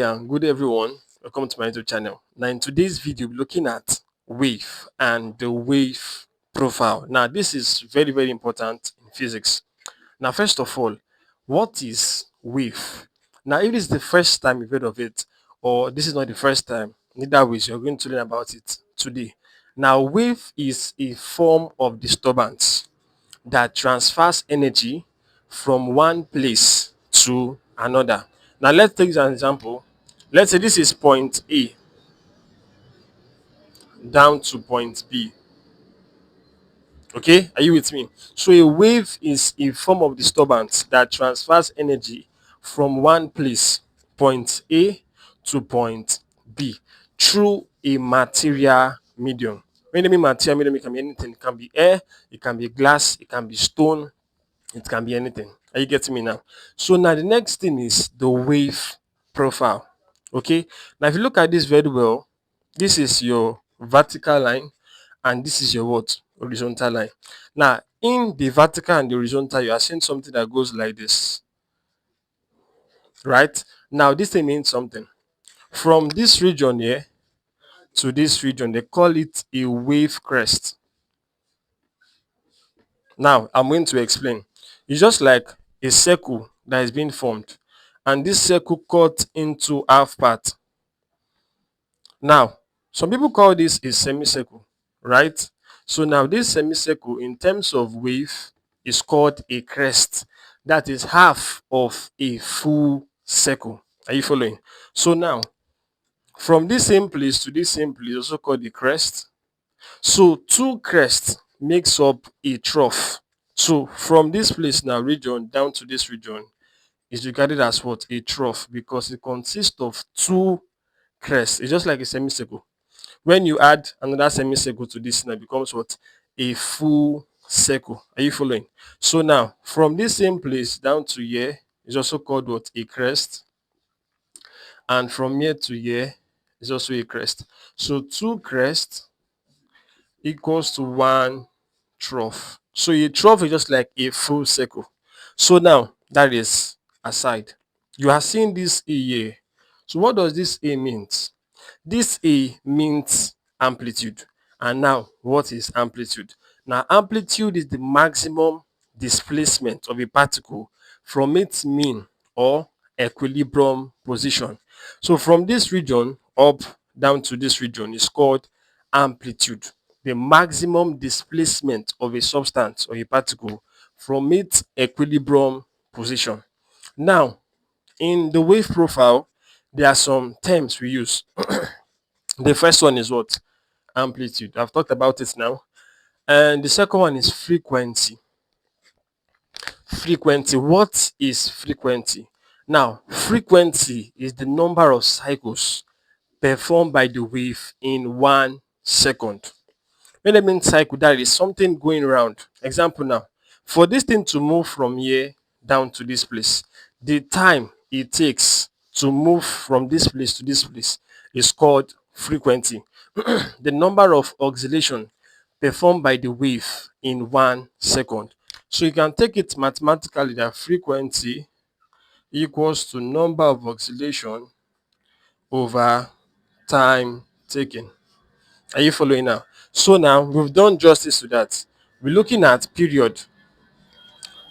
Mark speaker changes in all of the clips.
Speaker 1: Yeah, good everyone. Welcome to my YouTube channel. Now, in today's video, we're looking at wave and the wave profile. Now, this is very, very important in physics. Now, first of all, what is wave? Now, if this is the first time you've heard of it, or this is not the first time, neither ways you're going to learn about it today. Now, wave is a form of disturbance that transfers energy from one place to another. Now let's take an example. Let's say this is point A down to point B. Okay, are you with me? So a wave is a form of disturbance that transfers energy from one place, point A, to point B through a material medium. When I mean material medium, it can be anything. It can be air, it can be glass, it can be stone, it can be anything. Are you getting me now? So now the next thing is the wave profile. Okay. Now if you look at this very well, this is your vertical line and this is your what? Horizontal line. Now in the vertical and the horizontal, you are seeing something that goes like this. Right? Now this thing means something. From this region here to this region, they call it a wave crest. Now, I'm going to explain. It's just like a circle that is being formed, and this circle cut into half part. Now, some people call this a semicircle, right? So now this semicircle, in terms of wave, is called a crest. That is half of a full circle. Are you following? So now, from this same place to this same place, also called the crest. So two crests makes up a trough. So from this place now, region down to this region is regarded as what? A trough, because it consists of two crests. It's just like a semicircle. When you add another semicircle to this now, it becomes what? A full circle. Are you following? So now from this same place down to here is also called what? A crest. And from here to here is also a crest. So two crests equals to one trough. So a trough is just like a full circle. So now that is aside. You are seeing this A here. So what does this A means? This A means amplitude. And now what is amplitude? Now amplitude is the maximum displacement of a particle from its mean or equilibrium position. So from this region up down to this region is called amplitude, the maximum displacement of a substance or a particle from its equilibrium position. Now, in the wave profile, there are some terms we use. The first one is what? Amplitude. I've talked about it now. And the second one is frequency. Frequency. What is frequency? Now, frequency is the number of cycles performed by the wave in 1 second. When I mean cycle, that is something going around. Example now, for this thing to move from here down to this place, the time it takes to move from this place to this place is called frequency. The number of oscillation performed by the wave in 1 second. So you can take it mathematically that frequency equals to number of oscillation over time taken. Are you following now? So now we've done justice to that. We're looking at period.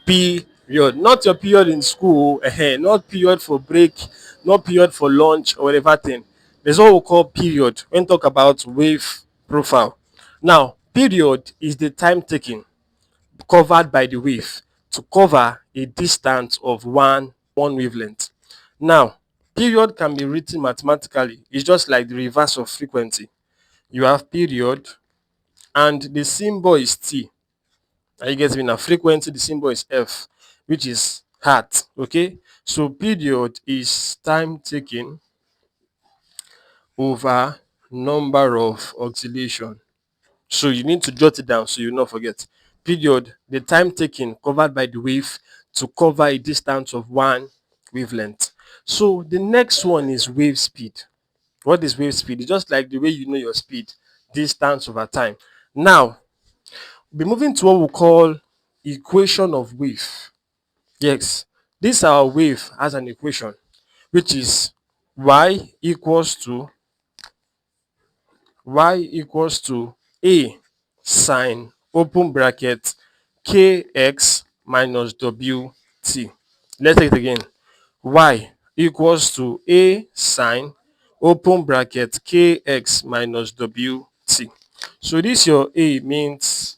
Speaker 1: Period. Not your period in school, not period for break, not period for lunch or whatever thing. There's what we call period when talk about wave profile. Now, period is the time taken covered by the wave to cover a distance of one wavelength. Now, period can be written mathematically. It's just like the reverse of frequency. You have period and the symbol is T. Are you getting me now? Frequency, the symbol is F, which is heart. Okay, so period is time taken over number of oscillation. So you need to jot it down so you not forget. Period, the time taken covered by the wave to cover a distance of one wavelength. So the next one is wave speed. What is wave speed? It's just like the way you know your speed, distance over time. Now, we'll be moving to what we call equation of wave. Yes, this our wave has an equation, which is y equals to a sine open bracket kx minus wt. Let's take it again. Y equals to a sine open bracket kx minus wt. So this your a means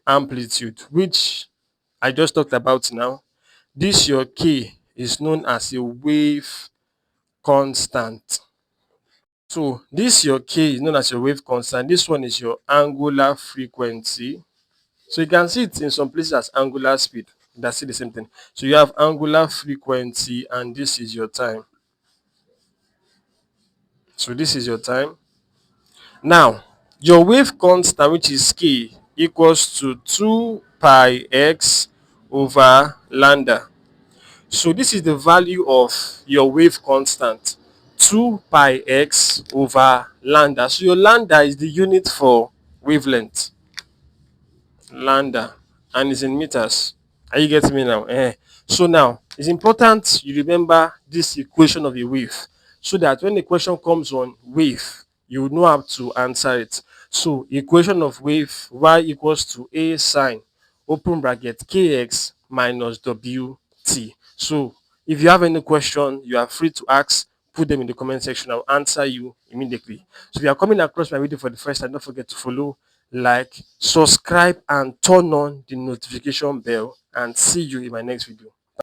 Speaker 1: amplitude, which I just talked about now. This your k is known as a wave constant. So this your k is known as your wave constant. This one is your angular frequency. So you can see it in some places as angular speed. That's still the same thing. So you have angular frequency and this is your time. So this is your time. Now, your wave constant, which is k, equals to 2 pi x over lambda. So this is the value of your wave constant, 2 pi x over lambda. So your lambda is the unit for wavelength, lambda, and is in meters. Are you getting me now? So now it's important you remember this equation of a wave so that when the question comes on wave, you know how to answer it. So equation of wave, y equals to a sine open bracket kx minus wt. So if you have any question, you are free to ask. Put them in the comment section. I'll answer you immediately. So if you are coming across my video for the first time, don't forget to follow, like, subscribe, and turn on the notification bell. And see you in my next video.